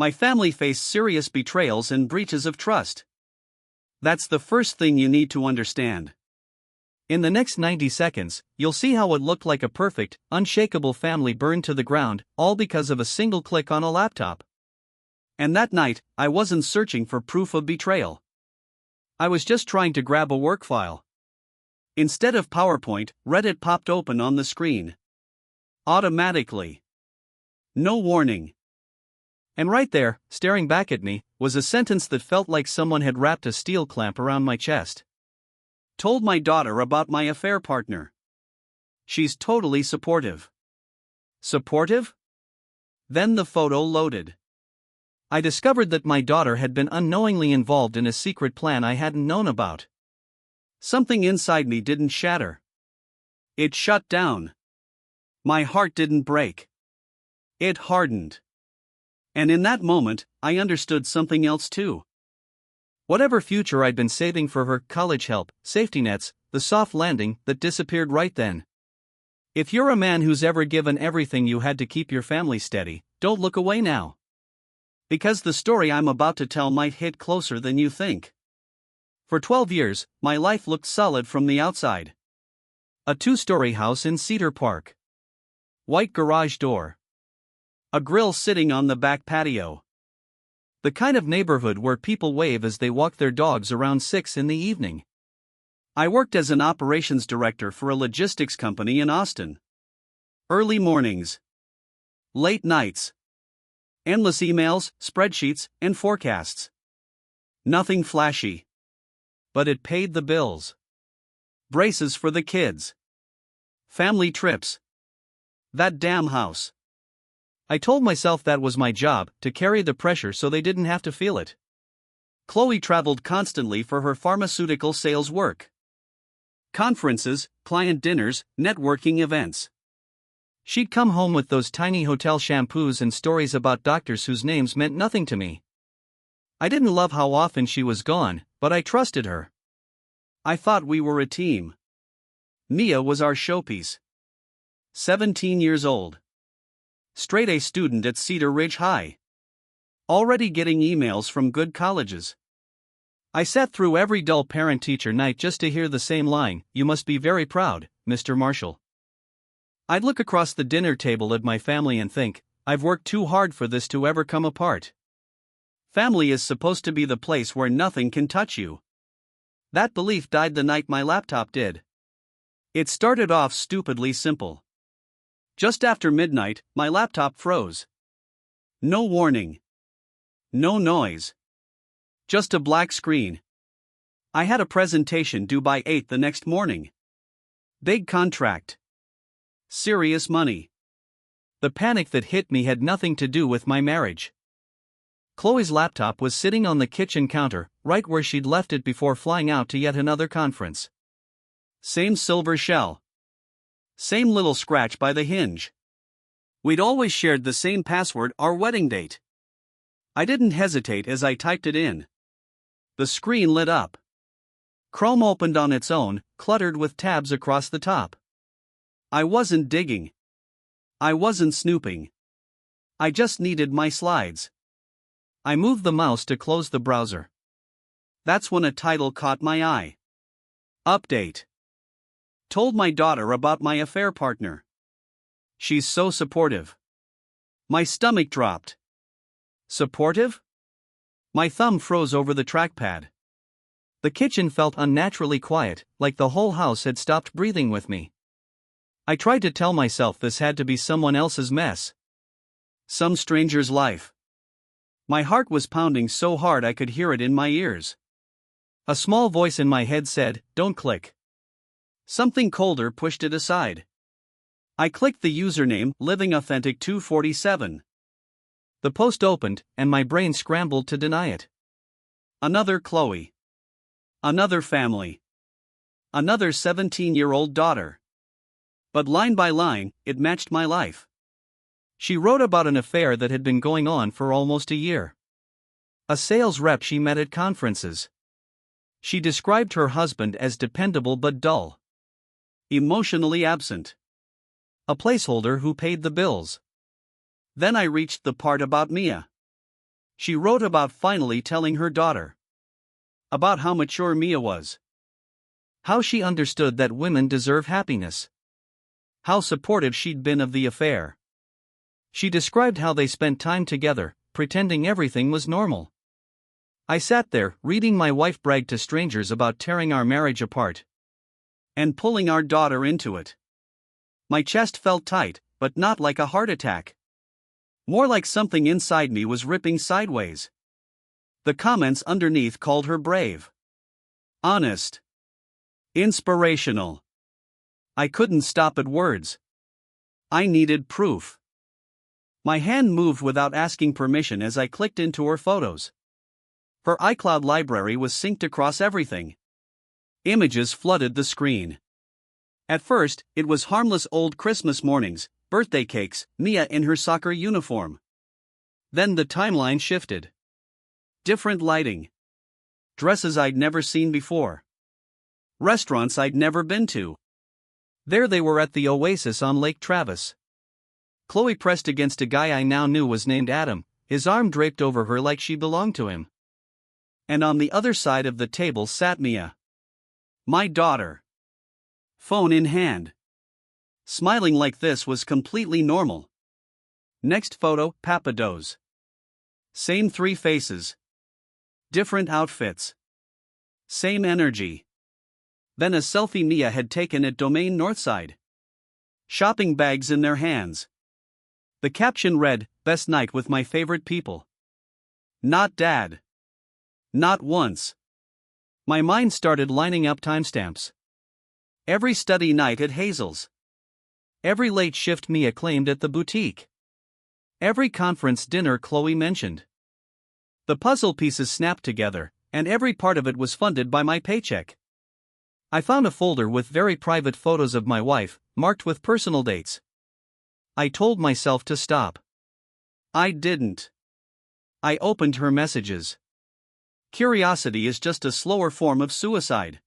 My family faced serious betrayals and breaches of trust. That's the first thing you need to understand. In the next 90 seconds, you'll see how it looked like a perfect, unshakable family burned to the ground, all because of a single click on a laptop. And that night, I wasn't searching for proof of betrayal. I was just trying to grab a work file. Instead of PowerPoint, Reddit popped open on the screen. Automatically. No warning. And right there, staring back at me, was a sentence that felt like someone had wrapped a steel clamp around my chest. Told my daughter about my affair partner. She's totally supportive. Supportive? Then the photo loaded. I discovered that my daughter had been unknowingly involved in a secret plan I hadn't known about. Something inside me didn't shatter. It shut down. My heart didn't break. It hardened. And in that moment, I understood something else too. Whatever future I'd been saving for her, college help, safety nets, the soft landing, that disappeared right then. If you're a man who's ever given everything you had to keep your family steady, don't look away now. Because the story I'm about to tell might hit closer than you think. For 12 years, my life looked solid from the outside. A 2-story house in Cedar Park. White garage door. A grill sitting on the back patio. The kind of neighborhood where people wave as they walk their dogs around 6 in the evening. I worked as an operations director for a logistics company in Austin. Early mornings. Late nights. Endless emails, spreadsheets, and forecasts. Nothing flashy. But it paid the bills. Braces for the kids. Family trips. That damn house. I told myself that was my job, to carry the pressure so they didn't have to feel it. Chloe traveled constantly for her pharmaceutical sales work. Conferences, client dinners, networking events. She'd come home with those tiny hotel shampoos and stories about doctors whose names meant nothing to me. I didn't love how often she was gone, but I trusted her. I thought we were a team. Mia was our showpiece. 17 years old. Straight-A student at Cedar Ridge High. Already getting emails from good colleges. I sat through every dull parent-teacher night just to hear the same line, "You must be very proud, Mr. Marshall." I'd look across the dinner table at my family and think, I've worked too hard for this to ever come apart. Family is supposed to be the place where nothing can touch you. That belief died the night my laptop did. It started off stupidly simple. Just after midnight, my laptop froze. No warning. No noise. Just a black screen. I had a presentation due by 8 the next morning. Big contract. Serious money. The panic that hit me had nothing to do with my marriage. Chloe's laptop was sitting on the kitchen counter, right where she'd left it before flying out to yet another conference. Same silver shell. Same little scratch by the hinge. We'd always shared the same password, our wedding date. I didn't hesitate as I typed it in. The screen lit up. Chrome opened on its own, cluttered with tabs across the top. I wasn't digging. I wasn't snooping. I just needed my slides. I moved the mouse to close the browser. That's when a title caught my eye. Update. Told my daughter about my affair partner. She's so supportive. My stomach dropped. Supportive? My thumb froze over the trackpad. The kitchen felt unnaturally quiet, like the whole house had stopped breathing with me. I tried to tell myself this had to be someone else's mess. Some stranger's life. My heart was pounding so hard I could hear it in my ears. A small voice in my head said, "Don't click." Something colder pushed it aside. I clicked the username, LivingAuthentic247. The post opened, and my brain scrambled to deny it. Another Chloe. Another family. Another 17-year-old daughter. But line by line, it matched my life. She wrote about an affair that had been going on for almost a year. A sales rep she met at conferences. She described her husband as dependable but dull. Emotionally absent. A placeholder who paid the bills. Then I reached the part about Mia. She wrote about finally telling her daughter. About how mature Mia was. How she understood that women deserve happiness. How supportive she'd been of the affair. She described how they spent time together, pretending everything was normal. I sat there, reading my wife brag to strangers about tearing our marriage apart. And pulling our daughter into it. My chest felt tight, but not like a heart attack. More like something inside me was ripping sideways. The comments underneath called her brave. Honest. Inspirational. I couldn't stop at words. I needed proof. My hand moved without asking permission as I clicked into her photos. Her iCloud library was synced across everything. Images flooded the screen. At first, it was harmless old Christmas mornings, birthday cakes, Mia in her soccer uniform. Then the timeline shifted. Different lighting. Dresses I'd never seen before. Restaurants I'd never been to. There they were at the Oasis on Lake Travis. Chloe pressed against a guy I now knew was named Adam, his arm draped over her like she belonged to him. And on the other side of the table sat Mia. My daughter. Phone in hand. Smiling like this was completely normal. Next photo, Papados. Same three faces. Different outfits. Same energy. Then a selfie Mia had taken at Domain Northside. Shopping bags in their hands. The caption read, "Best night with my favorite people." Not dad. Not once. My mind started lining up timestamps. Every study night at Hazel's. Every late shift Mia claimed at the boutique. Every conference dinner Chloe mentioned. The puzzle pieces snapped together, and every part of it was funded by my paycheck. I found a folder with very private photos of my wife, marked with personal dates. I told myself to stop. I didn't. I opened her messages. Curiosity is just a slower form of suicide.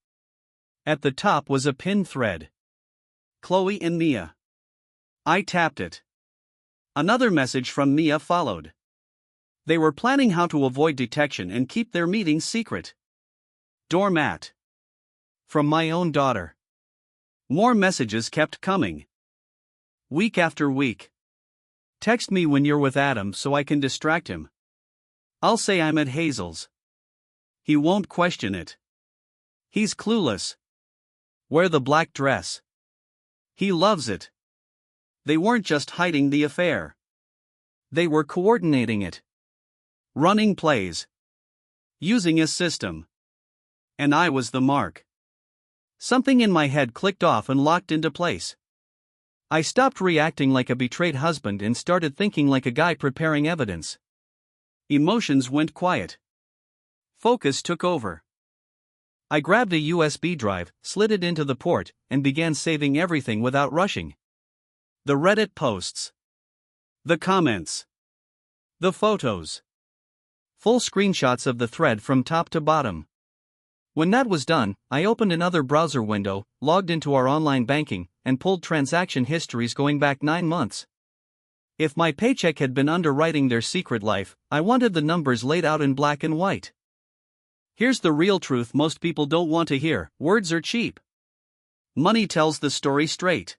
At the top was a pinned thread. Chloe and Mia. I tapped it. Another message from Mia followed. They were planning how to avoid detection and keep their meetings secret. Doormat. From my own daughter. More messages kept coming. Week after week. Text me when you're with Adam so I can distract him. I'll say I'm at Hazel's. He won't question it. He's clueless. Wear the black dress. He loves it. They weren't just hiding the affair. They were coordinating it. Running plays. Using a system. And I was the mark. Something in my head clicked off and locked into place. I stopped reacting like a betrayed husband and started thinking like a guy preparing evidence. Emotions went quiet. Focus took over. I grabbed a USB drive, slid it into the port, and began saving everything without rushing. The Reddit posts. The comments. The photos. Full screenshots of the thread from top to bottom. When that was done, I opened another browser window, logged into our online banking, and pulled transaction histories going back 9 months. If my paycheck had been underwriting their secret life, I wanted the numbers laid out in black and white. Here's the real truth most people don't want to hear: words are cheap. Money tells the story straight.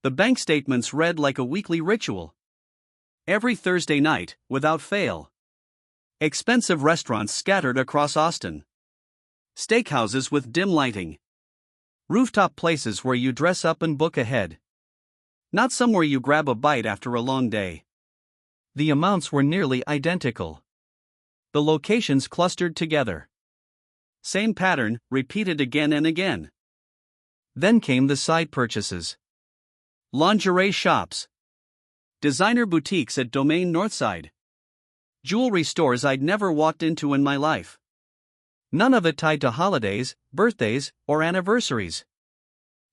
The bank statements read like a weekly ritual. Every Thursday night, without fail. Expensive restaurants scattered across Austin. Steakhouses with dim lighting. Rooftop places where you dress up and book ahead. Not somewhere you grab a bite after a long day. The amounts were nearly identical. The locations clustered together. Same pattern, repeated again and again. Then came the side purchases. Lingerie shops. Designer boutiques at Domain Northside. Jewelry stores I'd never walked into in my life. None of it tied to holidays, birthdays, or anniversaries.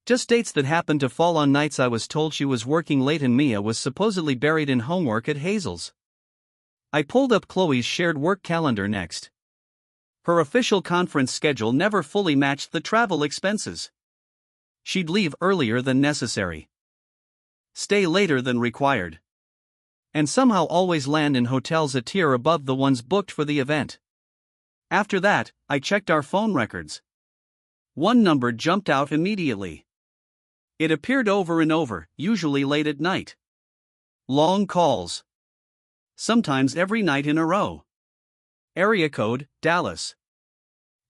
Just dates that happened to fall on nights I was told she was working late and Mia was supposedly buried in homework at Hazel's. I pulled up Chloe's shared work calendar next. Her official conference schedule never fully matched the travel expenses. She'd leave earlier than necessary. Stay later than required. and somehow always land in hotels a tier above the ones booked for the event. After that, I checked our phone records. One number jumped out immediately. It appeared over and over, usually late at night. Long calls. Sometimes every night in a row. Area code, Dallas.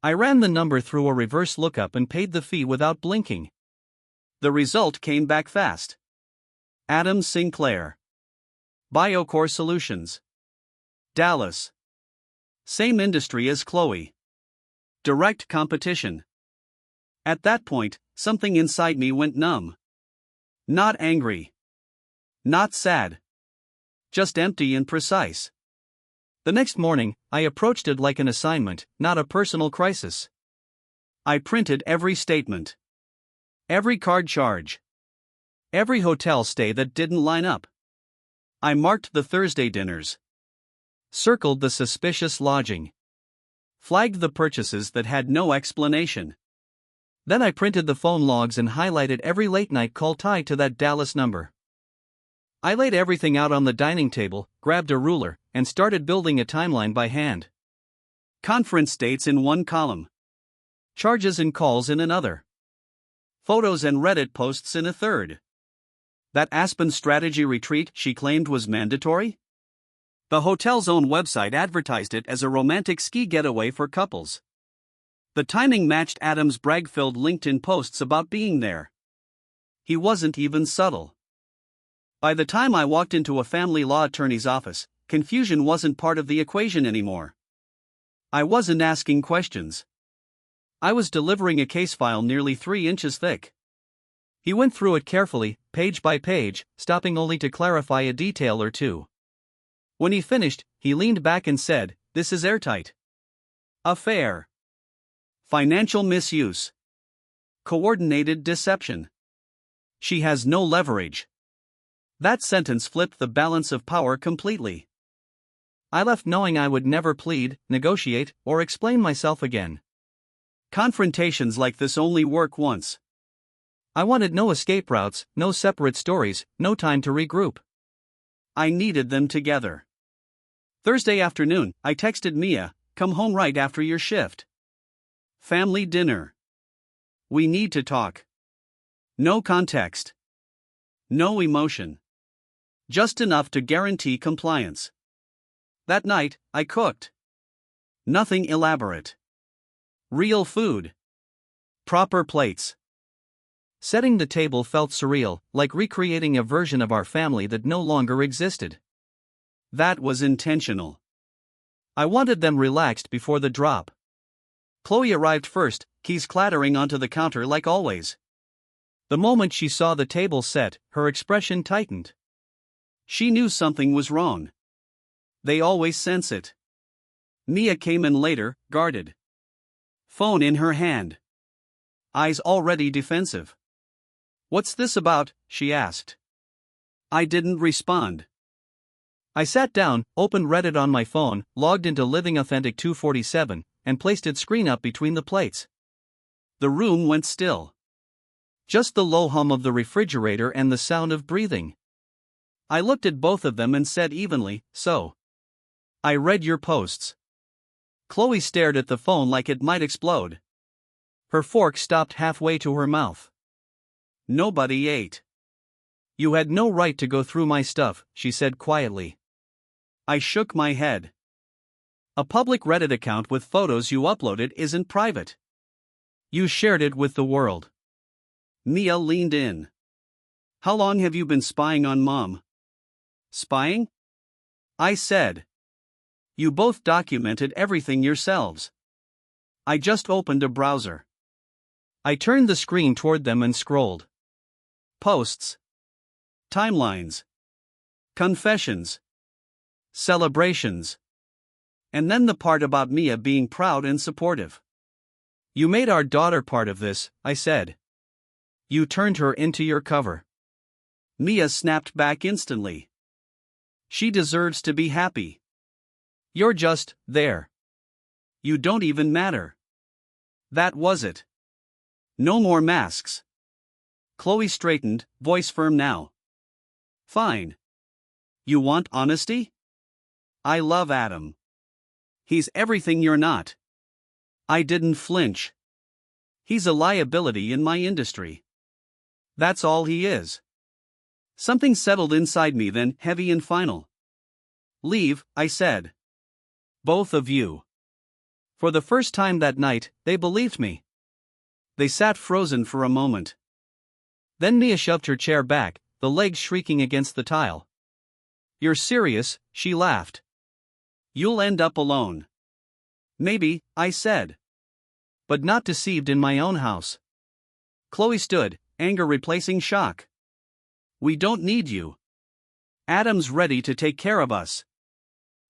I ran the number through a reverse lookup and paid the fee without blinking. The result came back fast. Adam Sinclair. Biocore Solutions. Dallas. Same industry as Chloe. Direct competition. At that point, something inside me went numb. Not angry. Not sad. Just empty and precise. The next morning, I approached it like an assignment, not a personal crisis. I printed every statement. Every card charge. Every hotel stay that didn't line up. I marked the Thursday dinners. Circled the suspicious lodging. Flagged the purchases that had no explanation. Then I printed the phone logs and highlighted every late-night call tied to that Dallas number. I laid everything out on the dining table, grabbed a ruler, and started building a timeline by hand. Conference dates in one column. Charges and calls in another. Photos and Reddit posts in a third. That Aspen strategy retreat she claimed was mandatory? The hotel's own website advertised it as a romantic ski getaway for couples. The timing matched Adam's brag-filled LinkedIn posts about being there. He wasn't even subtle. By the time I walked into a family law attorney's office, confusion wasn't part of the equation anymore. I wasn't asking questions. I was delivering a case file nearly 3 inches thick. He went through it carefully, page by page, stopping only to clarify a detail or two. When he finished, he leaned back and said, "This is airtight." Affair. Financial misuse. Coordinated deception. She has no leverage. That sentence flipped the balance of power completely. I left knowing I would never plead, negotiate, or explain myself again. Confrontations like this only work once. I wanted no escape routes, no separate stories, no time to regroup. I needed them together. Thursday afternoon, I texted Mia, "Come home right after your shift. Family dinner. We need to talk." No context. No emotion. Just enough to guarantee compliance. That night, I cooked. Nothing elaborate. Real food. Proper plates. Setting the table felt surreal, like recreating a version of our family that no longer existed. That was intentional. I wanted them relaxed before the drop. Chloe arrived first, keys clattering onto the counter like always. The moment she saw the table set, her expression tightened. She knew something was wrong. They always sense it. Mia came in later, guarded. Phone in her hand. Eyes already defensive. "What's this about?" she asked. I didn't respond. I sat down, opened Reddit on my phone, logged into Living Authentic 247, and placed its screen up between the plates. The room went still. Just the low hum of the refrigerator and the sound of breathing. I looked at both of them and said evenly, "So. I read your posts." Chloe stared at the phone like it might explode. Her fork stopped halfway to her mouth. Nobody ate. "You had no right to go through my stuff," she said quietly. I shook my head. A public Reddit account with photos you uploaded isn't private. You shared it with the world. Mia leaned in. "How long have you been spying on Mom?" "Spying?" I said. "You both documented everything yourselves." I just opened a browser. I turned the screen toward them and scrolled. Posts. Timelines. Confessions. Celebrations. And then the part about Mia being proud and supportive. "You made our daughter part of this," I said. "You turned her into your cover." Mia snapped back instantly. "She deserves to be happy. You're just there. You don't even matter." That was it. No more masks. Chloe straightened, voice firm now. "Fine. You want honesty? I love Adam. He's everything you're not. I didn't flinch. He's a liability in my industry. That's all he is. Something settled inside me then, heavy and final. Leave, I said. Both of you. For the first time that night, they believed me. They sat frozen for a moment. Then Mia shoved her chair back, the legs shrieking against the tile. You're serious, she laughed. You'll end up alone. Maybe, I said. But not deceived in my own house. Chloe stood, anger replacing shock. We don't need you. Adam's ready to take care of us.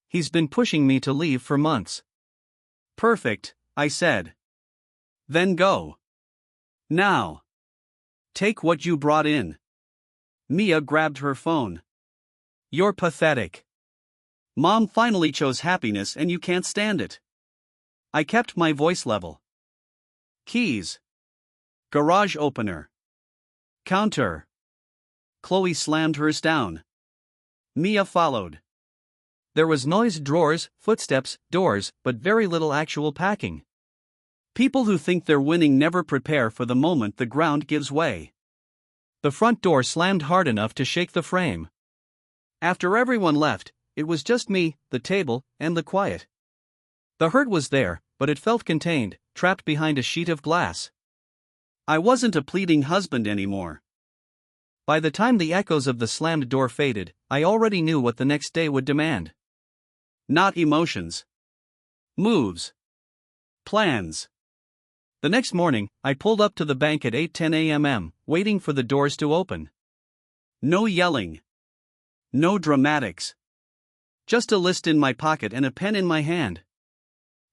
He's been pushing me to leave for months. Perfect, I said. Then go. Now. Take what you brought in. Mia grabbed her phone. You're pathetic. Mom finally chose happiness and you can't stand it. I kept my voice level. Keys. Garage opener. Counter. Chloe slammed hers down. Mia followed. There was noise, drawers, footsteps, doors, but very little actual packing. People who think they're winning never prepare for the moment the ground gives way. The front door slammed hard enough to shake the frame. After everyone left, it was just me, the table, and the quiet. The hurt was there, but it felt contained, trapped behind a sheet of glass. I wasn't a pleading husband anymore. By the time the echoes of the slammed door faded, I already knew what the next day would demand. Not emotions. Moves. Plans. The next morning, I pulled up to the bank at 8:10 a.m., waiting for the doors to open. No yelling. No dramatics. Just a list in my pocket and a pen in my hand.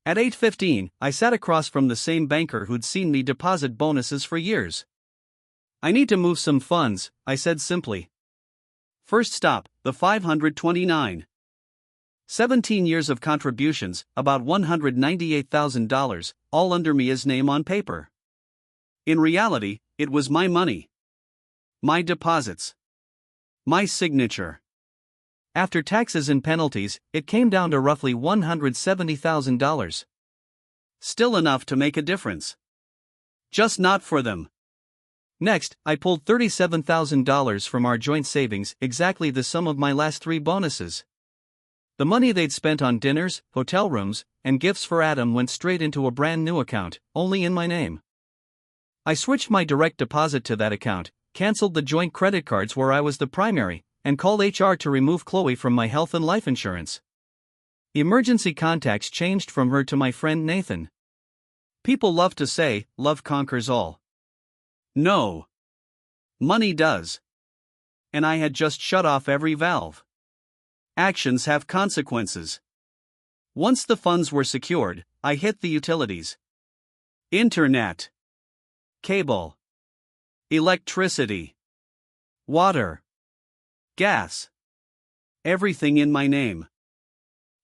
At 8:15, I sat across from the same banker who'd seen me deposit bonuses for years. I need to move some funds, I said simply. First stop, the 529. 17 years of contributions, about $198,000, all under Mia's name on paper. In reality, it was my money. My deposits. My signature. After taxes and penalties, it came down to roughly $170,000. Still enough to make a difference. Just not for them. Next, I pulled $37,000 from our joint savings, exactly the sum of my last 3 bonuses. The money they'd spent on dinners, hotel rooms, and gifts for Adam went straight into a brand new account, only in my name. I switched my direct deposit to that account, canceled the joint credit cards where I was the primary, and called HR to remove Chloe from my health and life insurance. Emergency contacts changed from her to my friend Nathan. People love to say, love conquers all. No. Money does. And I had just shut off every valve. Actions have consequences. Once the funds were secured, I hit the utilities. Internet. Cable. Electricity. Water. Gas. Everything in my name.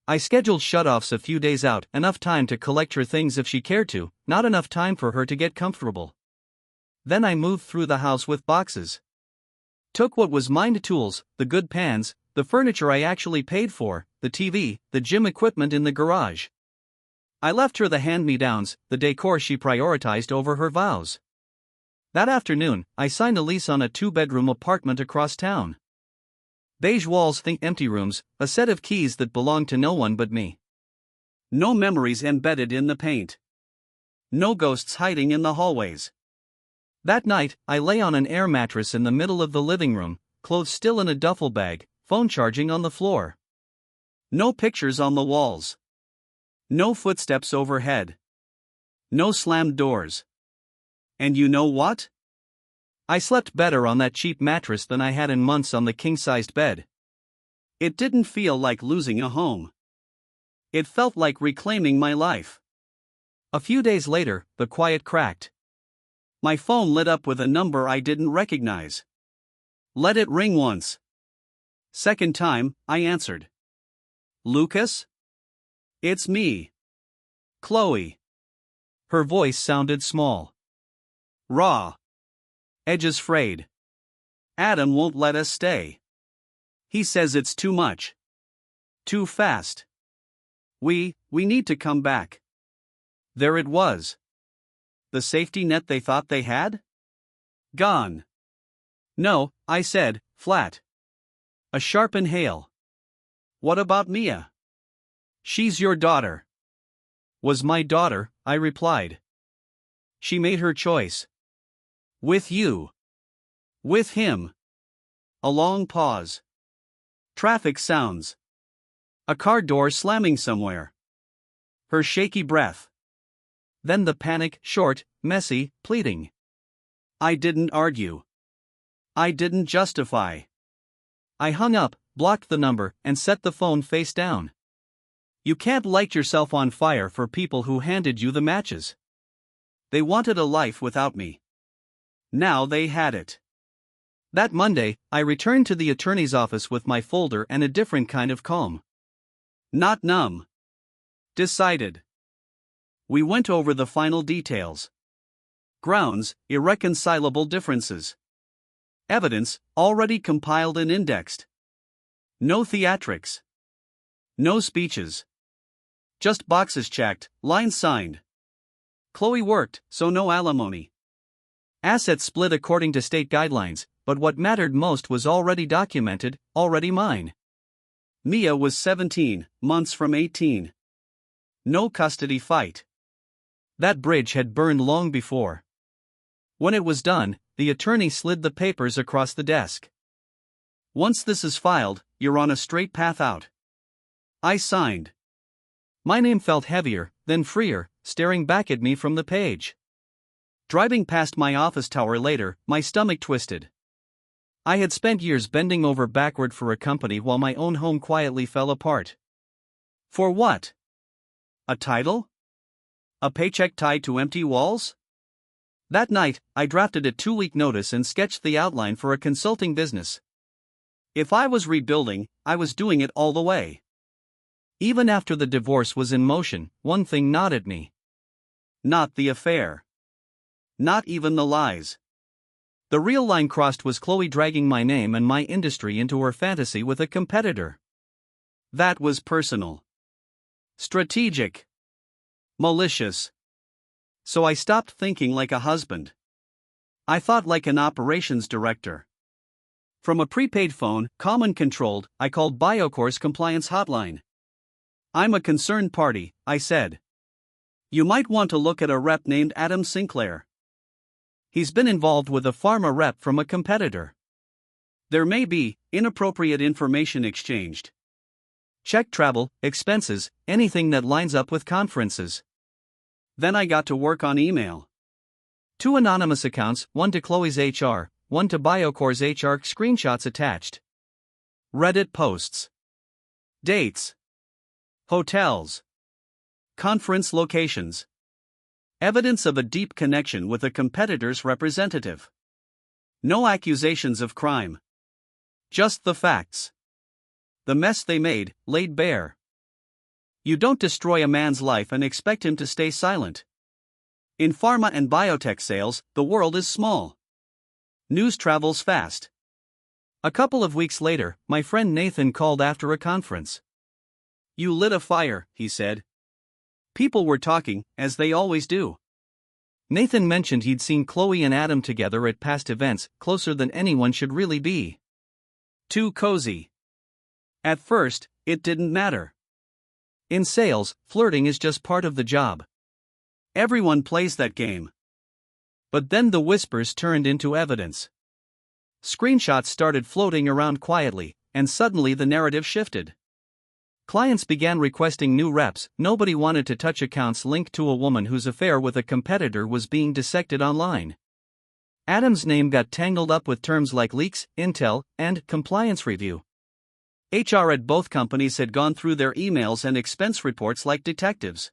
I scheduled shutoffs a few days out, enough time to collect her things if she cared to, not enough time for her to get comfortable. Then I moved through the house with boxes. Took what was mine: tools, the good pans, the furniture I actually paid for, the TV, the gym equipment in the garage. I left her the hand-me-downs, the decor she prioritized over her vows. That afternoon, I signed a lease on a 2-bedroom apartment across town. Beige walls, think empty rooms, a set of keys that belonged to no one but me. No memories embedded in the paint. No ghosts hiding in the hallways. That night, I lay on an air mattress in the middle of the living room, clothes still in a duffel bag, phone charging on the floor. No pictures on the walls. No footsteps overhead. No slammed doors. And you know what? I slept better on that cheap mattress than I had in months on the king-sized bed. It didn't feel like losing a home. It felt like reclaiming my life. A few days later, the quiet cracked. My phone lit up with a number I didn't recognize. Let it ring once. Second time, I answered. Lucas? It's me. Chloe. Her voice sounded small. Raw. Edges frayed. Adam won't let us stay. He says it's too much. Too fast. We need to come back. There it was. The safety net they thought they had? Gone. No, I said, flat. A sharp inhale. What about Mia? She's your daughter. Was my daughter, I replied. She made her choice. With you. With him. A long pause. Traffic sounds. A car door slamming somewhere. Her shaky breath. Then the panic, short, messy, pleading. I didn't argue. I didn't justify. I hung up, blocked the number, and set the phone face down. You can't light yourself on fire for people who handed you the matches. They wanted a life without me. Now they had it. That Monday, I returned to the attorney's office with my folder and a different kind of calm. Not numb. Decided. We went over the final details. Grounds, irreconcilable differences. Evidence, already compiled and indexed. No theatrics. No speeches. Just boxes checked, lines signed. Chloe worked, so no alimony. Assets split according to state guidelines, but what mattered most was already documented, already mine. Mia was 17 months from 18. No custody fight. That bridge had burned long before. When it was done, the attorney slid the papers across the desk. Once this is filed, you're on a straight path out. I signed. My name felt heavier, then freer, staring back at me from the page. Driving past my office tower later, my stomach twisted. I had spent years bending over backward for a company while my own home quietly fell apart. For what? A title? A paycheck tied to empty walls? That night, I drafted a 2-week notice and sketched the outline for a consulting business. If I was rebuilding, I was doing it all the way. Even after the divorce was in motion, one thing gnawed at me. Not the affair. Not even the lies. The real line crossed was Chloe dragging my name and my industry into her fantasy with a competitor. That was personal. Strategic. Malicious. So I stopped thinking like a husband. I thought like an operations director. From a prepaid phone, common controlled, I called BioCore's compliance hotline. I'm a concerned party, I said. You might want to look at a rep named Adam Sinclair. He's been involved with a pharma rep from a competitor. There may be inappropriate information exchanged. Check travel, expenses, anything that lines up with conferences. Then I got to work on email. 2 anonymous accounts, one to Chloe's HR, one to BioCore's HR, screenshots attached. Reddit posts. Dates. Hotels. Conference locations. Evidence of a deep connection with a competitor's representative. No accusations of crime. Just the facts. The mess they made, laid bare. You don't destroy a man's life and expect him to stay silent. In pharma and biotech sales, the world is small. News travels fast. A couple of weeks later, my friend Nathan called after a conference. You lit a fire, he said. People were talking, as they always do. Nathan mentioned he'd seen Chloe and Adam together at past events, closer than anyone should really be. Too cozy. At first, it didn't matter. In sales, flirting is just part of the job. Everyone plays that game. But then the whispers turned into evidence. Screenshots started floating around quietly, and suddenly the narrative shifted. Clients began requesting new reps. Nobody wanted to touch accounts linked to a woman whose affair with a competitor was being dissected online. Adam's name got tangled up with terms like leaks, intel, and compliance review. HR at both companies had gone through their emails and expense reports like detectives.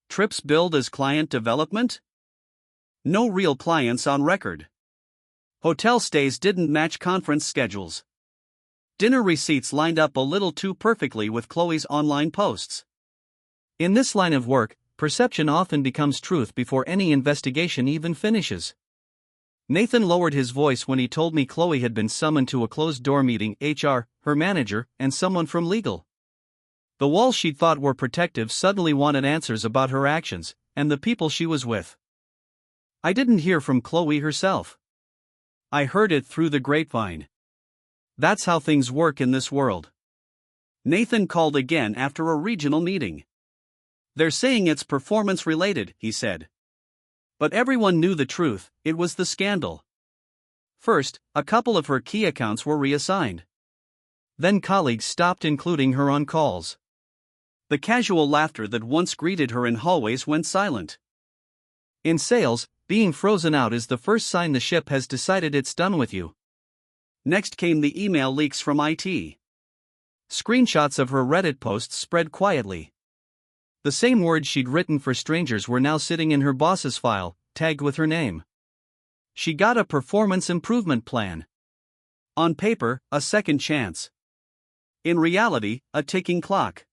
Trips billed as client development? No real clients on record. Hotel stays didn't match conference schedules. Dinner receipts lined up a little too perfectly with Chloe's online posts. In this line of work, perception often becomes truth before any investigation even finishes. Nathan lowered his voice when he told me Chloe had been summoned to a closed-door meeting, HR, her manager, and someone from legal. The walls she'd thought were protective suddenly wanted answers about her actions, and the people she was with. I didn't hear from Chloe herself. I heard it through the grapevine. That's how things work in this world. Nathan called again after a regional meeting. They're saying it's performance-related, he said. But everyone knew the truth, it was the scandal. First, a couple of her key accounts were reassigned. Then colleagues stopped including her on calls. The casual laughter that once greeted her in hallways went silent. In sales, being frozen out is the first sign the ship has decided it's done with you. Next came the email leaks from IT. Screenshots of her Reddit posts spread quietly. The same words she'd written for strangers were now sitting in her boss's file, tagged with her name. She got a performance improvement plan. On paper, a second chance. In reality, a ticking clock.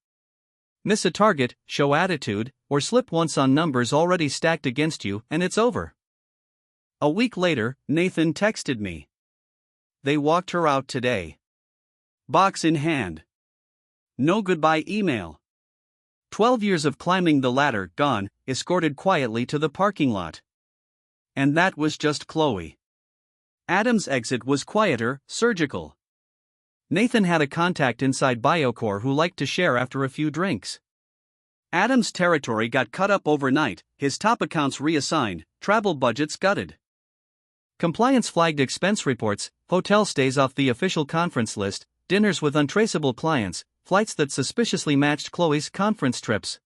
Miss a target, show attitude, or slip once on numbers already stacked against you, and it's over. A week later, Nathan texted me. They walked her out today. Box in hand. No goodbye email. 12 years of climbing the ladder gone, escorted quietly to the parking lot. And that was just Chloe. Adam's exit was quieter, surgical. Nathan had a contact inside Biocore who liked to share after a few drinks. Adam's territory got cut up overnight, his top accounts reassigned, travel budgets gutted. Compliance flagged expense reports, hotel stays off the official conference list, dinners with untraceable clients, flights that suspiciously matched Chloe's conference trips.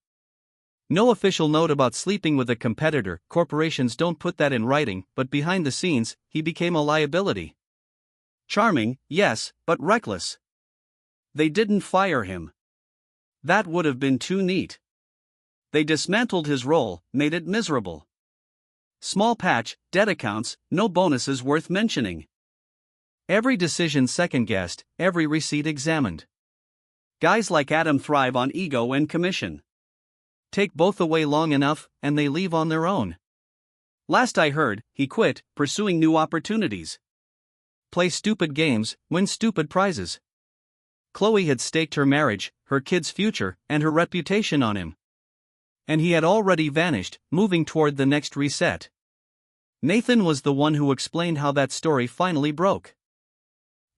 No official note about sleeping with a competitor, corporations don't put that in writing, but behind the scenes, he became a liability. Charming, yes, but reckless. They didn't fire him. That would have been too neat. They dismantled his role, made it miserable. Small patch, dead accounts, no bonuses worth mentioning. Every decision second-guessed, every receipt examined. Guys like Adam thrive on ego and commission. Take both away long enough, and they leave on their own. Last I heard, he quit, pursuing new opportunities. Play stupid games, win stupid prizes. Chloe had staked her marriage, her kids' future, and her reputation on him. And he had already vanished, moving toward the next reset. Nathan was the one who explained how that story finally broke.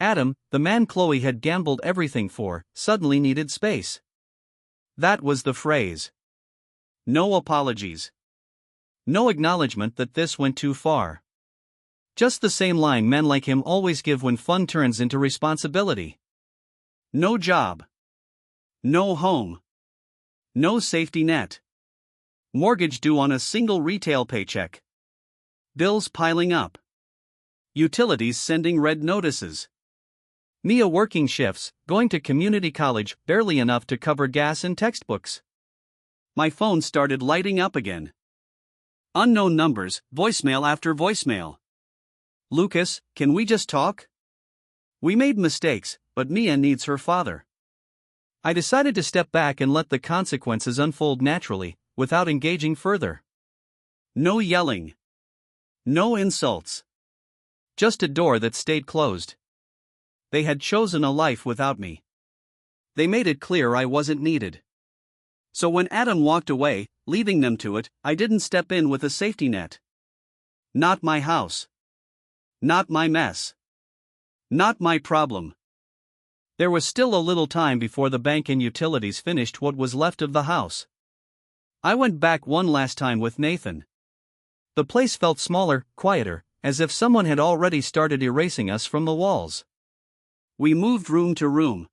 Adam, the man Chloe had gambled everything for, suddenly needed space. That was the phrase. No apologies. No acknowledgement that this went too far. Just the same line men like him always give when fun turns into responsibility. No job. No home. No safety net. Mortgage due on a single retail paycheck. Bills piling up. Utilities sending red notices. Mia working shifts, going to community college, barely enough to cover gas and textbooks. My phone started lighting up again. Unknown numbers, voicemail after voicemail. Lucas, can we just talk? We made mistakes, but Mia needs her father. I decided to step back and let the consequences unfold naturally, without engaging further. No yelling. No insults. Just a door that stayed closed. They had chosen a life without me. They made it clear I wasn't needed. So when Adam walked away, leaving them to it, I didn't step in with a safety net. Not my house. Not my mess. Not my problem. There was still a little time before the bank and utilities finished what was left of the house. I went back one last time with Nathan. The place felt smaller, quieter, as if someone had already started erasing us from the walls. We moved room to room.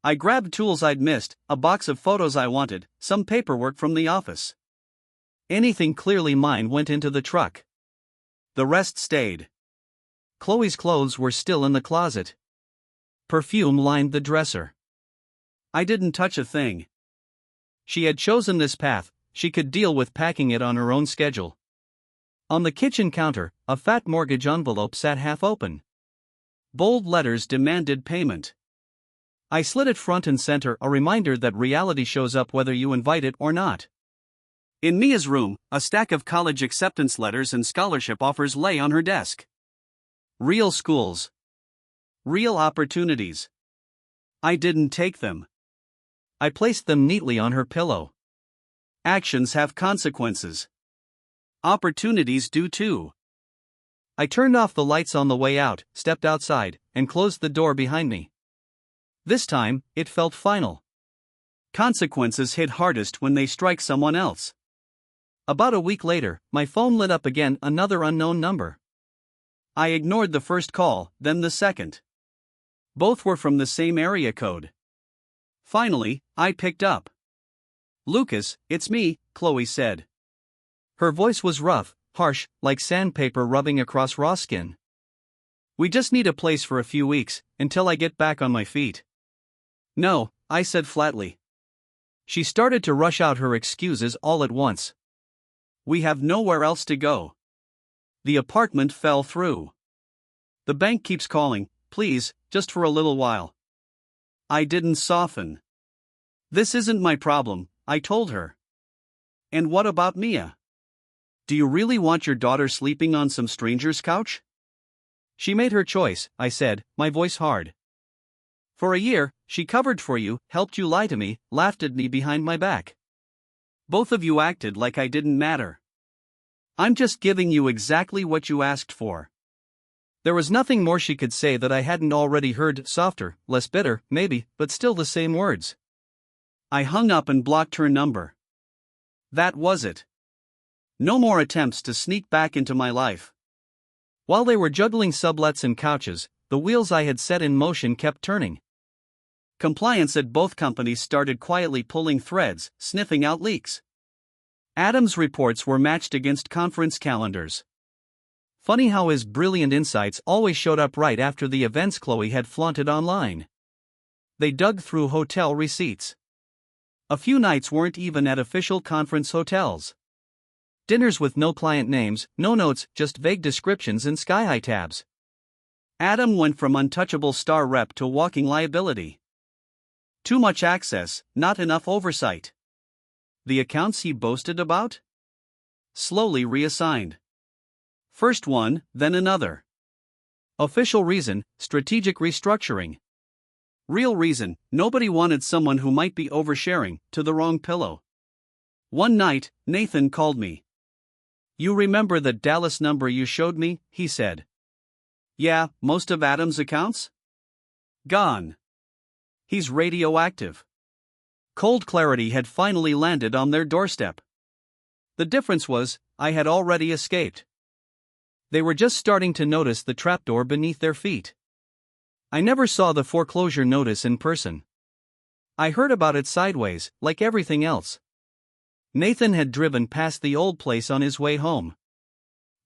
I grabbed tools I'd missed, a box of photos I wanted, some paperwork from the office. Anything clearly mine went into the truck. The rest stayed. Chloe's clothes were still in the closet. Perfume lined the dresser. I didn't touch a thing. She had chosen this path, she could deal with packing it on her own schedule. On the kitchen counter, a fat mortgage envelope sat half open. Bold letters demanded payment. I slid it front and center, a reminder that reality shows up whether you invite it or not. In Mia's room, a stack of college acceptance letters and scholarship offers lay on her desk. Real schools. Real opportunities. I didn't take them. I placed them neatly on her pillow. Actions have consequences. Opportunities do too. I turned off the lights on the way out, stepped outside, and closed the door behind me. This time, it felt final. Consequences hit hardest when they strike someone else. About a week later, my phone lit up again, another unknown number. I ignored the first call, then the second. Both were from the same area code. Finally, I picked up. "Lucas, it's me," Chloe said. Her voice was rough, harsh, like sandpaper rubbing across raw skin. "We just need a place for a few weeks, until I get back on my feet." "No," I said flatly. She started to rush out her excuses all at once. "We have nowhere else to go. The apartment fell through. The bank keeps calling, please, just for a little while." I didn't soften. "This isn't my problem," I told her. "And what about Mia? Do you really want your daughter sleeping on some stranger's couch?" "She made her choice," I said, my voice hard. "For a year, she covered for you, helped you lie to me, laughed at me behind my back. Both of you acted like I didn't matter. I'm just giving you exactly what you asked for." There was nothing more she could say that I hadn't already heard, softer, less bitter, maybe, but still the same words. I hung up and blocked her number. That was it. No more attempts to sneak back into my life. While they were juggling sublets and couches, the wheels I had set in motion kept turning. Compliance at both companies started quietly pulling threads, sniffing out leaks. Adam's reports were matched against conference calendars. Funny how his brilliant insights always showed up right after the events Chloe had flaunted online. They dug through hotel receipts. A few nights weren't even at official conference hotels. Dinners with no client names, no notes, just vague descriptions and sky-high tabs. Adam went from untouchable star rep to walking liability. Too much access, not enough oversight. The accounts he boasted about? Slowly reassigned. First one, then another. Official reason, strategic restructuring. Real reason, nobody wanted someone who might be oversharing, to the wrong pillow. One night, Nathan called me. "You remember the Dallas number you showed me?" he said. "Yeah, most of Adam's accounts? Gone. He's radioactive." Cold clarity had finally landed on their doorstep. The difference was, I had already escaped. They were just starting to notice the trapdoor beneath their feet. I never saw the foreclosure notice in person. I heard about it sideways, like everything else. Nathan had driven past the old place on his way home.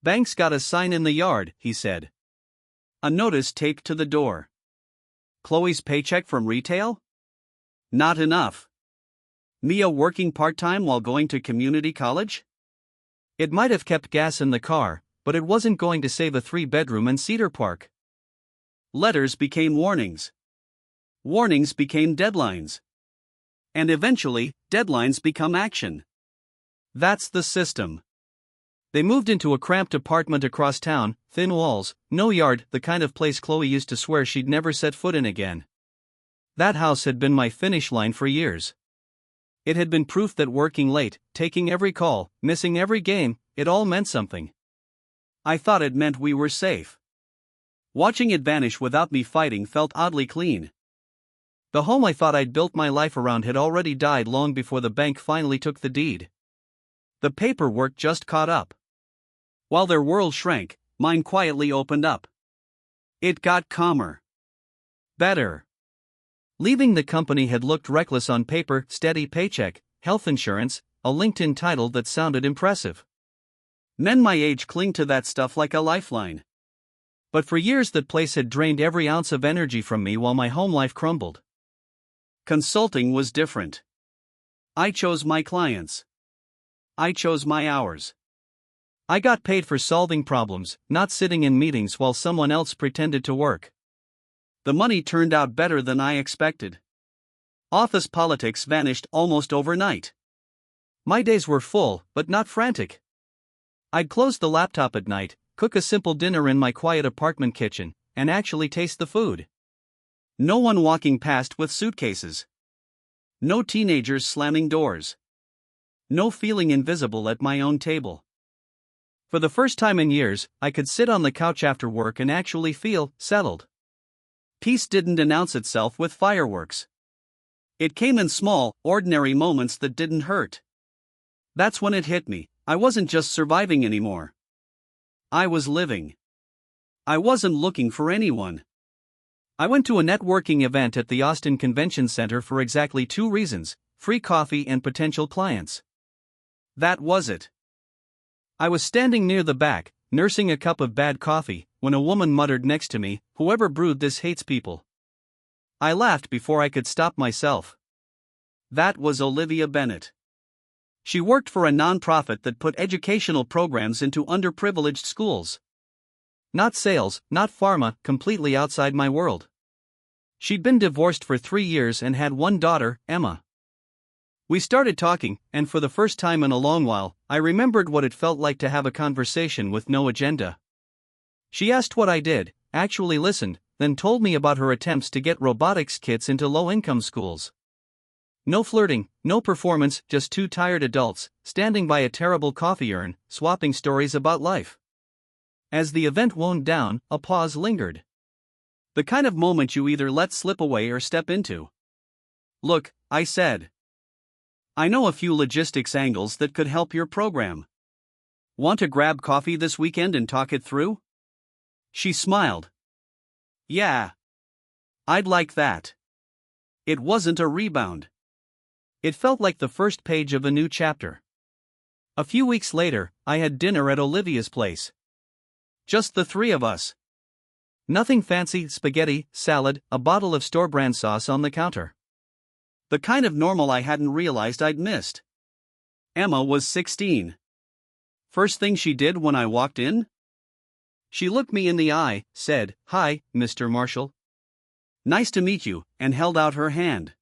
"Bank's got a sign in the yard," he said. A notice taped to the door. Chloe's paycheck from retail? Not enough. Mia working part-time while going to community college? It might have kept gas in the car, but it wasn't going to save a 3-bedroom in Cedar Park. Letters became warnings. Warnings became deadlines. And eventually, deadlines become action. That's the system. They moved into a cramped apartment across town, thin walls, no yard, the kind of place Chloe used to swear she'd never set foot in again. That house had been my finish line for years. It had been proof that working late, taking every call, missing every game, it all meant something. I thought it meant we were safe. Watching it vanish without me fighting felt oddly clean. The home I thought I'd built my life around had already died long before the bank finally took the deed. The paperwork just caught up. While their world shrank, mine quietly opened up. It got calmer. Better. Leaving the company had looked reckless on paper, steady paycheck, health insurance, a LinkedIn title that sounded impressive. Men my age cling to that stuff like a lifeline. But for years that place had drained every ounce of energy from me while my home life crumbled. Consulting was different. I chose my clients. I chose my hours. I got paid for solving problems, not sitting in meetings while someone else pretended to work. The money turned out better than I expected. Office politics vanished almost overnight. My days were full, but not frantic. I'd close the laptop at night, cook a simple dinner in my quiet apartment kitchen, and actually taste the food. No one walking past with suitcases. No teenagers slamming doors. No feeling invisible at my own table. For the first time in years, I could sit on the couch after work and actually feel settled. Peace didn't announce itself with fireworks. It came in small, ordinary moments that didn't hurt. That's when it hit me. I wasn't just surviving anymore. I was living. I wasn't looking for anyone. I went to a networking event at the Austin Convention Center for exactly 2 reasons: free coffee and potential clients. That was it. I was standing near the back, nursing a cup of bad coffee, when a woman muttered next to me, "Whoever brewed this hates people." I laughed before I could stop myself. That was Olivia Bennett. She worked for a nonprofit that put educational programs into underprivileged schools. Not sales, not pharma, completely outside my world. She'd been divorced for 3 years and had 1 daughter, Emma. We started talking, and for the first time in a long while, I remembered what it felt like to have a conversation with no agenda. She asked what I did, actually listened, then told me about her attempts to get robotics kits into low-income schools. No flirting, no performance, just 2 tired adults, standing by a terrible coffee urn, swapping stories about life. As the event wound down, a pause lingered. The kind of moment you either let slip away or step into. "Look," I said. "I know a few logistics angles that could help your program. Want to grab coffee this weekend and talk it through?" She smiled. "Yeah. I'd like that." It wasn't a rebound. It felt like the first page of a new chapter. A few weeks later, I had dinner at Olivia's place. Just the 3 of us. Nothing fancy: spaghetti, salad, a bottle of store-brand sauce on the counter. The kind of normal I hadn't realized I'd missed. Emma was 16. First thing she did when I walked in? She looked me in the eye, said, "Hi, Mr. Marshall. Nice to meet you," and held out her hand.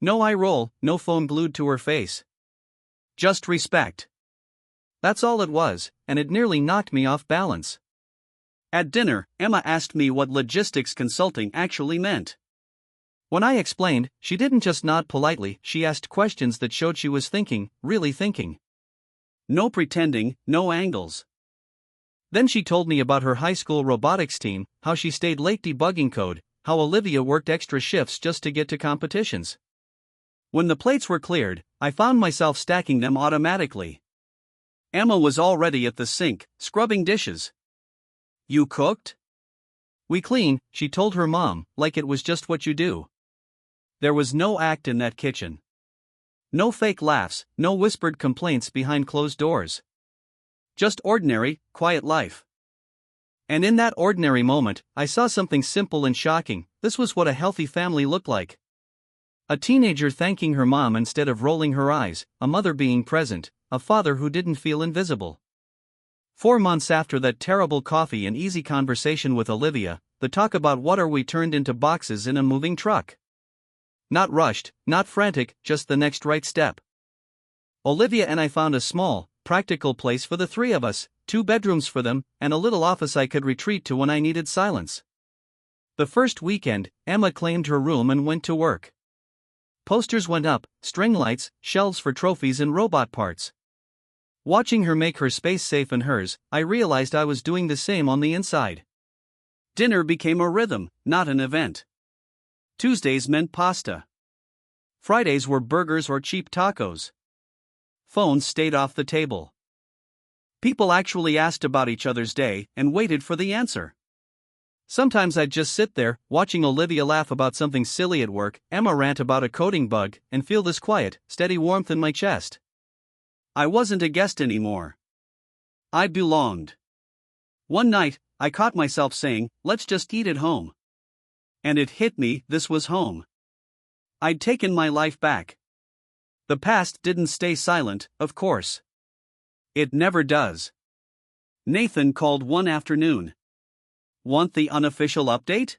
No eye roll, no phone glued to her face. Just respect. That's all it was, and it nearly knocked me off balance. At dinner, Emma asked me what logistics consulting actually meant. When I explained, she didn't just nod politely, she asked questions that showed she was thinking, really thinking. No pretending, no angles. Then she told me about her high school robotics team, how she stayed late debugging code, how Olivia worked extra shifts just to get to competitions. When the plates were cleared, I found myself stacking them automatically. Emma was already at the sink, scrubbing dishes. "You cooked?" "We clean," she told her mom, like it was just what you do. There was no act in that kitchen. No fake laughs, no whispered complaints behind closed doors. Just ordinary, quiet life. And in that ordinary moment, I saw something simple and shocking. This was what a healthy family looked like. A teenager thanking her mom instead of rolling her eyes, a mother being present, a father who didn't feel invisible. 4 months after that terrible coffee and easy conversation with Olivia, the talk about what are we turned into boxes in a moving truck. Not rushed, not frantic, just the next right step. Olivia and I found a small, practical place for the 3 of us, 2 bedrooms for them, and a little office I could retreat to when I needed silence. The first weekend, Emma claimed her room and went to work. Posters went up, string lights, shelves for trophies and robot parts. Watching her make her space safe and hers, I realized I was doing the same on the inside. Dinner became a rhythm, not an event. Tuesdays meant pasta. Fridays were burgers or cheap tacos. Phones stayed off the table. People actually asked about each other's day and waited for the answer. Sometimes I'd just sit there, watching Olivia laugh about something silly at work, Emma rant about a coding bug, and feel this quiet, steady warmth in my chest. I wasn't a guest anymore. I belonged. One night, I caught myself saying, "Let's just eat at home." And it hit me, this was home. I'd taken my life back. The past didn't stay silent, of course. It never does. Nathan called one afternoon. "Want the unofficial update?"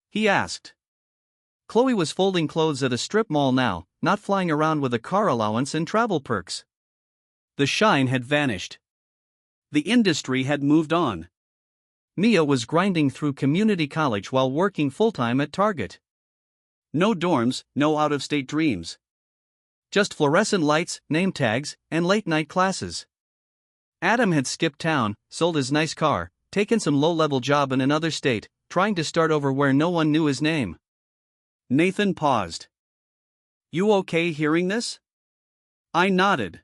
he asked. Chloe was folding clothes at a strip mall now, not flying around with a car allowance and travel perks. The shine had vanished. The industry had moved on. Mia was grinding through community college while working full-time at Target. No dorms, no out-of-state dreams. Just fluorescent lights, name tags, and late-night classes. Adam had skipped town, sold his nice car, taken some low-level job in another state, trying to start over where no one knew his name. Nathan paused. You okay hearing this? I nodded.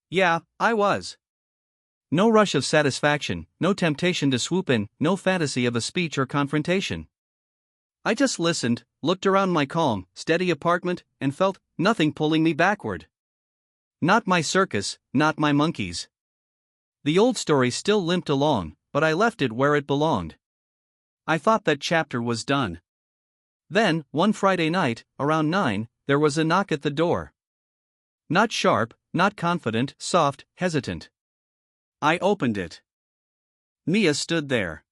Yeah, I was. No rush of satisfaction, no temptation to swoop in, no fantasy of a speech or confrontation. I just listened, looked around my calm, steady apartment, and felt nothing pulling me backward. Not my circus, not my monkeys. The old story still limped along, but I left it where it belonged. I thought that chapter was done. Then, one Friday night, around 9, there was a knock at the door. Not sharp, not confident, soft, hesitant. I opened it. Mia stood there.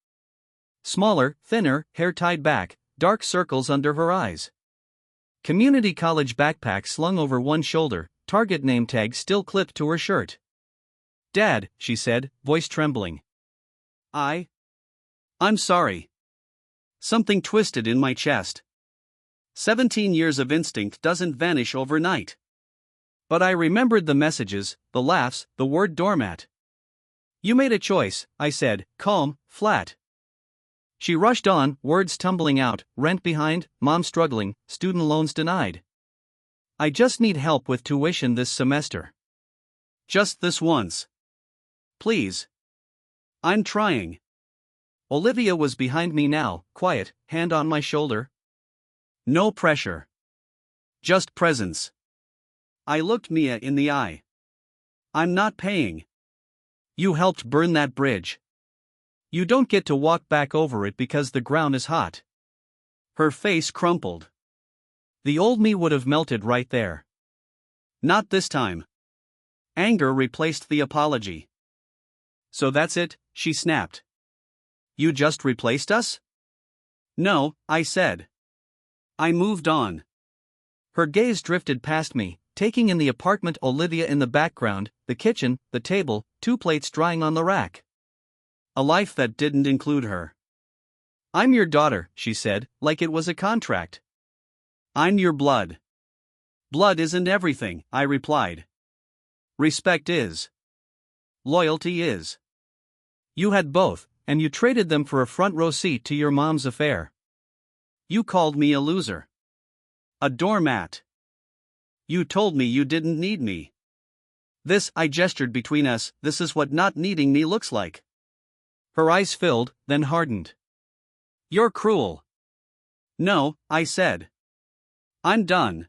Smaller, thinner, hair tied back, dark circles under her eyes. Community college backpack slung over one shoulder, Target name tag still clipped to her shirt. Dad, she said, voice trembling. I'm sorry. Something twisted in my chest. 17 years of instinct doesn't vanish overnight. But I remembered the messages, the laughs, the word doormat. You made a choice, I said, calm, flat. She rushed on, words tumbling out, rent behind, mom struggling, student loans denied. I just need help with tuition this semester. Just this once. Please. I'm trying. Olivia was behind me now, quiet, hand on my shoulder. No pressure. Just presence. I looked Mia in the eye. I'm not paying. You helped burn that bridge. You don't get to walk back over it because the ground is hot. Her face crumpled. The old me would have melted right there. Not this time. Anger replaced the apology. So that's it, she snapped. You just replaced us? No, I said. I moved on. Her gaze drifted past me, taking in the apartment, Olivia in the background, the kitchen, the table, 2 plates drying on the rack. A life that didn't include her. I'm your daughter, she said, like it was a contract. I'm your blood. Blood isn't everything, I replied. Respect is. Loyalty is. You had both, and you traded them for a front row seat to your mom's affair. You called me a loser. A doormat. You told me you didn't need me. This, I gestured between us, this is what not needing me looks like. Her eyes filled, then hardened. You're cruel. No, I said. I'm done.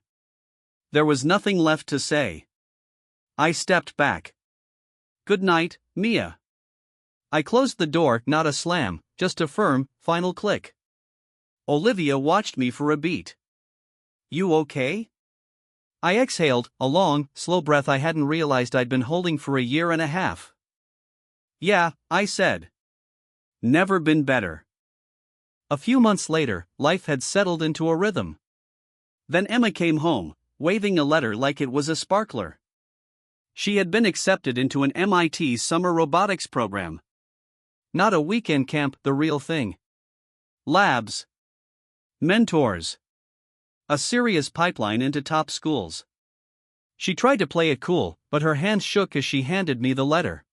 There was nothing left to say. I stepped back. Good night, Mia. I closed the door, not a slam, just a firm, final click. Olivia watched me for a beat. You okay? I exhaled, a long, slow breath I hadn't realized I'd been holding for a year and a half. Yeah, I said. Never been better. A few months later, life had settled into a rhythm. Then Emma came home, waving a letter like it was a sparkler. She had been accepted into an MIT summer robotics program. Not a weekend camp, the real thing. Labs. Mentors. A serious pipeline into top schools. She tried to play it cool, but her hands shook as she handed me the letter.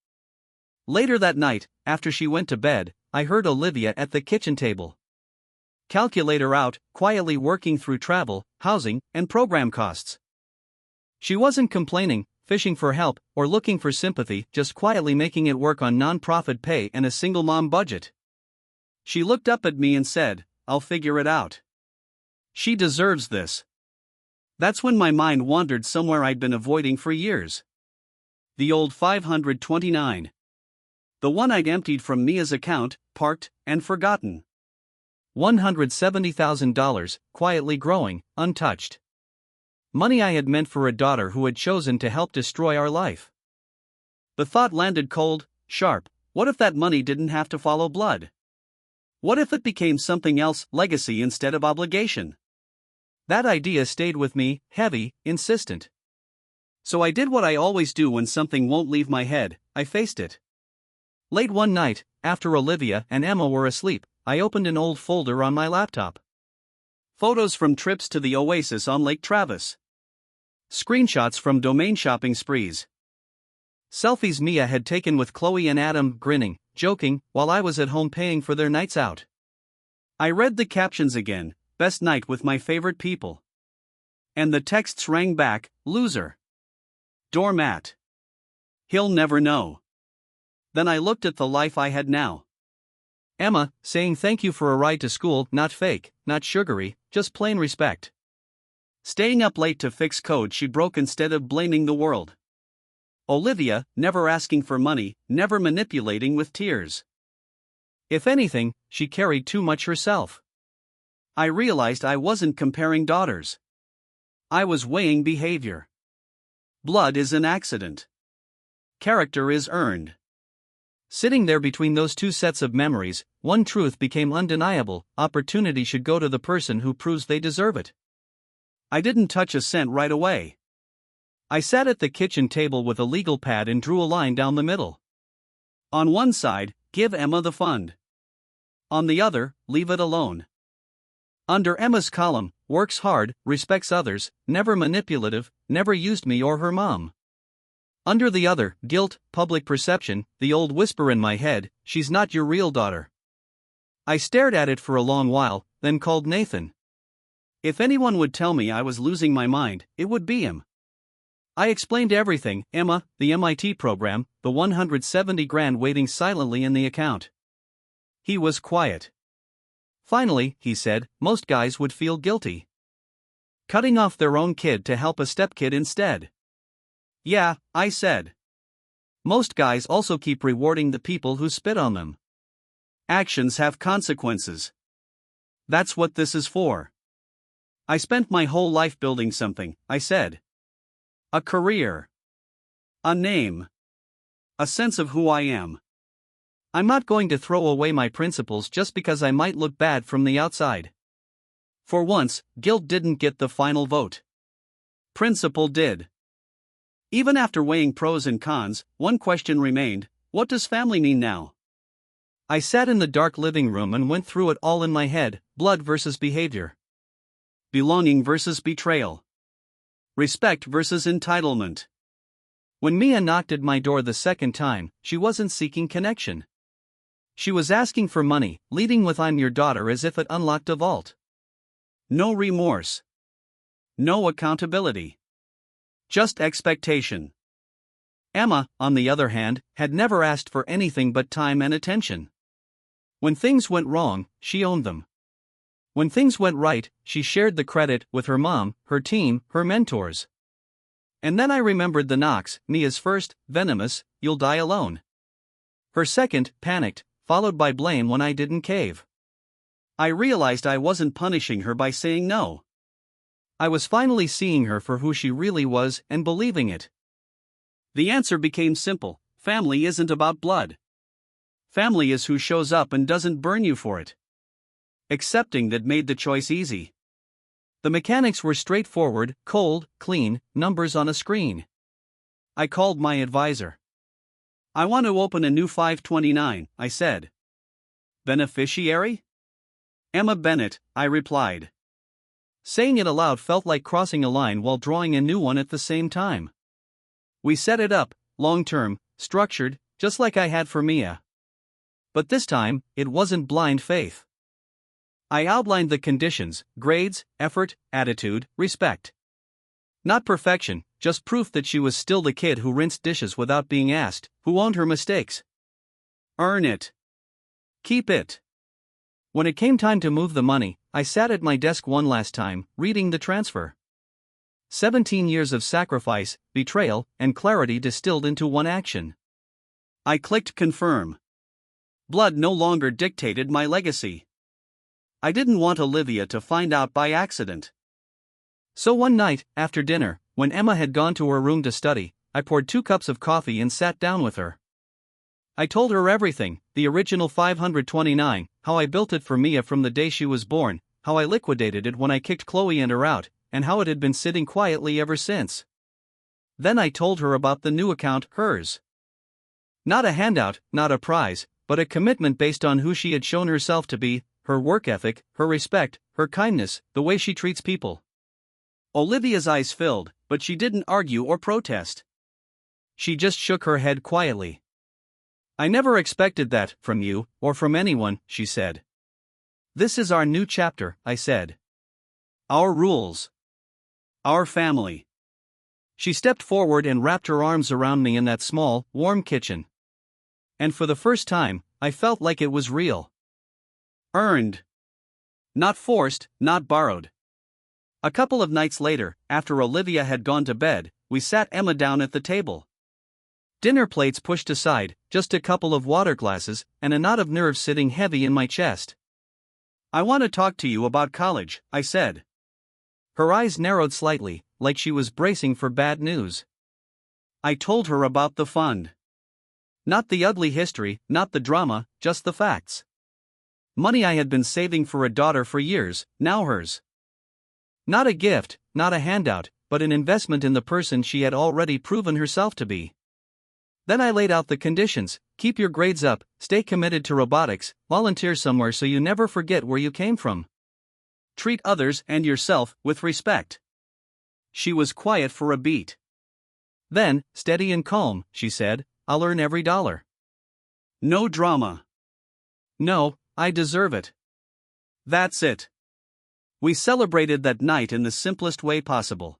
Later that night, after she went to bed, I heard Olivia at the kitchen table. Calculator out, quietly working through travel, housing, and program costs. She wasn't complaining, fishing for help, or looking for sympathy, just quietly making it work on non-profit pay and a single mom budget. She looked up at me and said, I'll figure it out. She deserves this. That's when my mind wandered somewhere I'd been avoiding for years. The old 529. The one I'd emptied from Mia's account, parked, and forgotten. $170,000, quietly growing, untouched. Money I had meant for a daughter who had chosen to help destroy our life. The thought landed cold, sharp. What if that money didn't have to follow blood? What if it became something else, legacy instead of obligation? That idea stayed with me, heavy, insistent. So I did what I always do when something won't leave my head, I faced it. Late one night, after Olivia and Emma were asleep, I opened an old folder on my laptop. Photos from trips to the oasis on Lake Travis. Screenshots from domain shopping sprees. Selfies Mia had taken with Chloe and Adam, grinning, joking, while I was at home paying for their nights out. I read the captions again, best night with my favorite people. And the texts rang back, loser. Doormat. He'll never know. Then I looked at the life I had now. Emma, saying thank you for a ride to school, not fake, not sugary, just plain respect. Staying up late to fix code she broke instead of blaming the world. Olivia, never asking for money, never manipulating with tears. If anything, she carried too much herself. I realized I wasn't comparing daughters. I was weighing behavior. Blood is an accident. Character is earned. Sitting there between those two sets of memories, one truth became undeniable: opportunity should go to the person who proves they deserve it. I didn't touch a cent right away. I sat at the kitchen table with a legal pad and drew a line down the middle. On one side, give Emma the fund. On the other, leave it alone. Under Emma's column, works hard, respects others, never manipulative, never used me or her mom. Under the other, guilt, public perception, the old whisper in my head, she's not your real daughter. I stared at it for a long while, then called Nathan. If anyone would tell me I was losing my mind, it would be him. I explained everything: Emma, the MIT program, the 170 grand waiting silently in the account. He was quiet. Finally, he said, most guys would feel guilty cutting off their own kid to help a stepkid instead. Yeah, I said. Most guys also keep rewarding the people who spit on them. Actions have consequences. That's what this is for. I spent my whole life building something, I said. A career. A name. A sense of who I am. I'm not going to throw away my principles just because I might look bad from the outside. For once, guilt didn't get the final vote. Principle did. Even after weighing pros and cons, one question remained: what does family mean now? I sat in the dark living room and went through it all in my head: blood versus behavior. Belonging versus betrayal. Respect versus entitlement. When Mia knocked at my door the second time, she wasn't seeking connection. She was asking for money, leading with "I'm your daughter" as if it unlocked a vault. No remorse. No accountability. Just expectation. Emma, on the other hand, had never asked for anything but time and attention. When things went wrong, she owned them. When things went right, she shared the credit with her mom, her team, her mentors. And then I remembered the knocks: Mia's first, venomous, "You'll die alone." Her second, panicked, followed by blame when I didn't cave. I realized I wasn't punishing her by saying no. I was finally seeing her for who she really was and believing it. The answer became simple: family isn't about blood. Family is who shows up and doesn't burn you for it. Accepting that made the choice easy. The mechanics were straightforward, cold, clean, numbers on a screen. I called my advisor. I want to open a new 529, I said. Beneficiary? Emma Bennett, I replied. Saying it aloud felt like crossing a line while drawing a new one at the same time. We set it up, long-term, structured, just like I had for Mia. But this time, it wasn't blind faith. I outlined the conditions: grades, effort, attitude, respect. Not perfection, just proof that she was still the kid who rinsed dishes without being asked, who owned her mistakes. Earn it. Keep it. When it came time to move the money, I sat at my desk one last time, reading the transfer. 17 years of sacrifice, betrayal, and clarity distilled into one action. I clicked confirm. Blood no longer dictated my legacy. I didn't want Olivia to find out by accident. So one night, after dinner, when Emma had gone to her room to study, I poured 2 cups of coffee and sat down with her. I told her everything: the original 529, how I built it for Mia from the day she was born, how I liquidated it when I kicked Chloe and her out, and how it had been sitting quietly ever since. Then I told her about the new account, hers. Not a handout, not a prize, but a commitment based on who she had shown herself to be, her work ethic, her respect, her kindness, the way she treats people. Olivia's eyes filled, but she didn't argue or protest. She just shook her head quietly. "I never expected that, from you, or from anyone," she said. "This is our new chapter," I said. "Our rules. Our family." She stepped forward and wrapped her arms around me in that small, warm kitchen. And for the first time, I felt like it was real. Earned. Not forced, not borrowed. A couple of nights later, after Olivia had gone to bed, we sat Emma down at the table. Dinner plates pushed aside, just a couple of water glasses, and a knot of nerves sitting heavy in my chest. "I want to talk to you about college," I said. Her eyes narrowed slightly, like she was bracing for bad news. I told her about the fund. Not the ugly history, not the drama, just the facts. Money I had been saving for a daughter for years, now hers. Not a gift, not a handout, but an investment in the person she had already proven herself to be. Then I laid out the conditions: keep your grades up, stay committed to robotics, volunteer somewhere so you never forget where you came from. Treat others and yourself with respect. She was quiet for a beat. Then, steady and calm, she said, "I'll earn every dollar. No drama. No, I deserve it." That's it. We celebrated that night in the simplest way possible.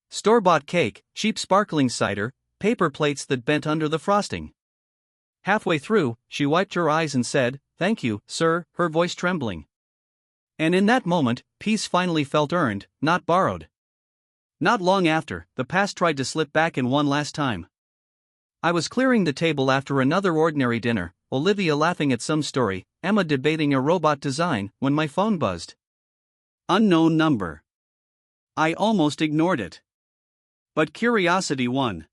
Store-bought cake, cheap sparkling cider, paper plates that bent under the frosting. Halfway through, she wiped her eyes and said, "Thank you, sir," her voice trembling. And in that moment, peace finally felt earned, not borrowed. Not long after, the past tried to slip back in one last time. I was clearing the table after another ordinary dinner, Olivia laughing at some story, Emma debating a robot design, when my phone buzzed. Unknown number. I almost ignored it. But curiosity won.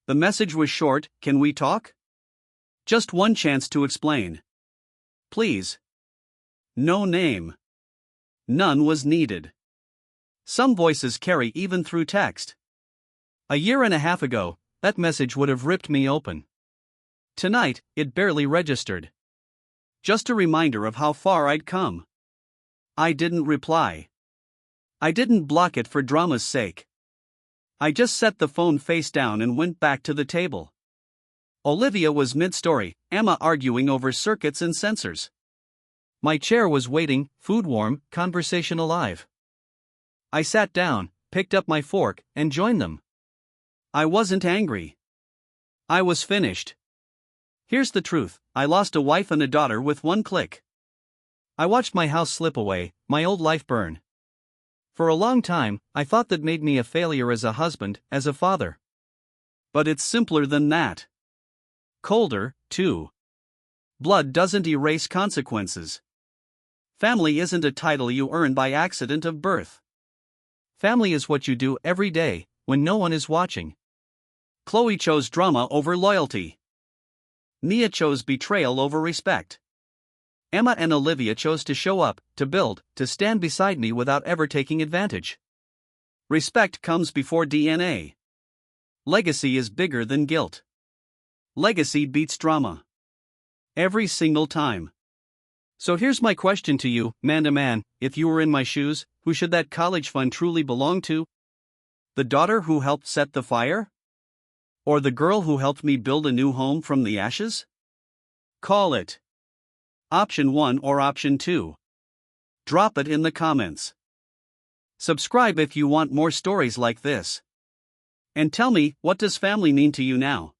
The message was short: "Can we talk?" Just one chance to explain. Please. No name. None was needed. Some voices carry even through text. A year and a half ago, that message would have ripped me open. Tonight, it barely registered. Just a reminder of how far I'd come. I didn't reply. I didn't block it for drama's sake. I just set the phone face down and went back to the table. Olivia was mid-story, Emma arguing over circuits and sensors. My chair was waiting, food warm, conversation alive. I sat down, picked up my fork, and joined them. I wasn't angry. I was finished. Here's the truth: I lost a wife and a daughter with one click. I watched my house slip away, my old life burn. For a long time, I thought that made me a failure as a husband, as a father. But it's simpler than that. Colder, too. Blood doesn't erase consequences. Family isn't a title you earn by accident of birth. Family is what you do every day, when no one is watching. Chloe chose drama over loyalty. Nia chose betrayal over respect. Emma and Olivia chose to show up, to build, to stand beside me without ever taking advantage. Respect comes before DNA. Legacy is bigger than guilt. Legacy beats drama. Every single time. So here's my question to you, man to man: if you were in my shoes, who should that college fund truly belong to? The daughter who helped set the fire? Or the girl who helped me build a new home from the ashes? Call it Option 1 or Option 2. Drop it in the comments. Subscribe if you want more stories like this. And tell me, what does family mean to you now?